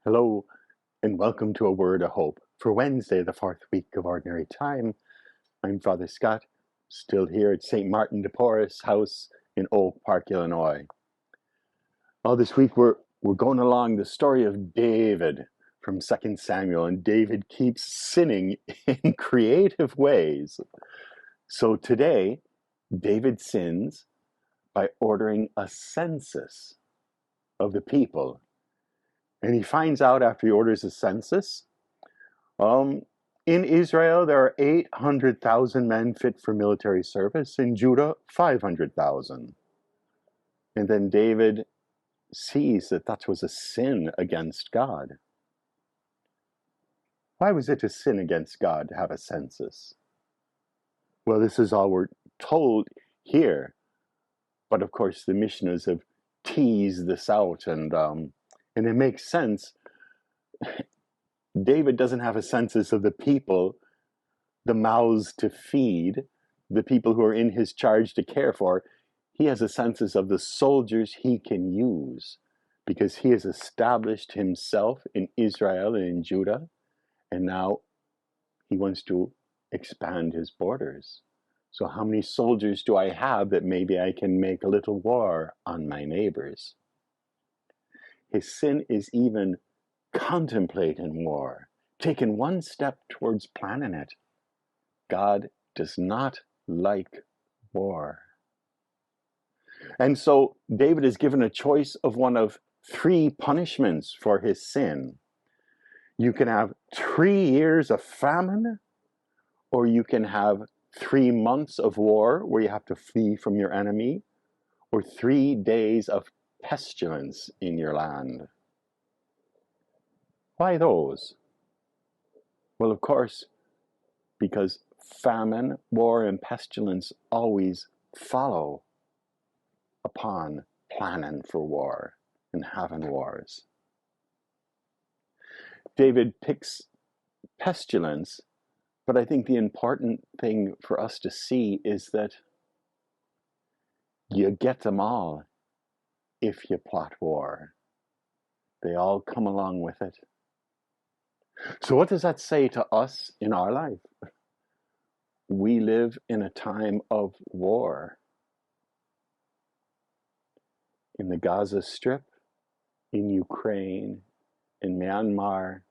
Hello, and welcome to A Word of Hope for Wednesday, the fourth week of Ordinary Time. I'm Father Scott, still here at St. Martin de Porres House in Oak Park, Illinois. Well, this week we're going along the story of David from 2 Samuel, and David keeps sinning in creative ways. So today, David sins by ordering a census of the people. And he finds out after he orders a census, in Israel there are 800,000 men fit for military service. In Judah, 500,000. And then David sees that was a sin against God. Why was it a sin against God to have a census? Well, this is all we're told here. But of course, the Mishnahs have teased this out, and it makes sense. David doesn't have a census of the people, the mouths to feed, the people who are in his charge to care for. He has a census of the soldiers he can use, because he has established himself in Israel and in Judah, and now he wants to expand his borders. So how many soldiers do I have that maybe I can make a little war on my neighbors? His sin is even contemplating war, taking one step towards planning it. God does not like war. And so David is given a choice of one of three punishments for his sin. You can have 3 years of famine, or you can have 3 months of war where you have to flee from your enemy, or 3 days of pestilence in your land. Why those? Well, of course, because famine, war, and pestilence always follow upon planning for war and having wars. David picks pestilence, but I think the important thing for us to see is that you get them all if you plot war. They all come along with it. So what does that say to us in our life? We live in a time of war. In the Gaza Strip, in Ukraine, in Myanmar.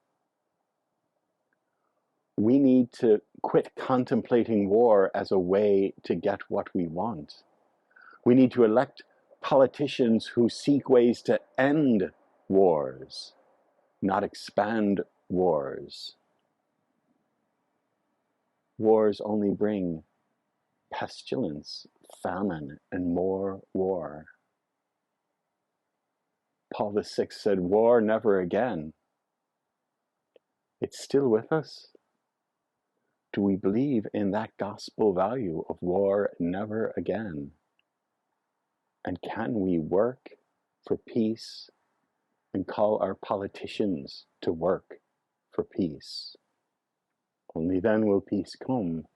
We need to quit contemplating war as a way to get what we want. We need to elect politicians who seek ways to end wars, not expand wars. Wars only bring pestilence, famine, and more war. Paul VI said, "War never again." It's still with us. Do we believe in that gospel value of war never again? And can we work for peace and call our politicians to work for peace? Only then will peace come.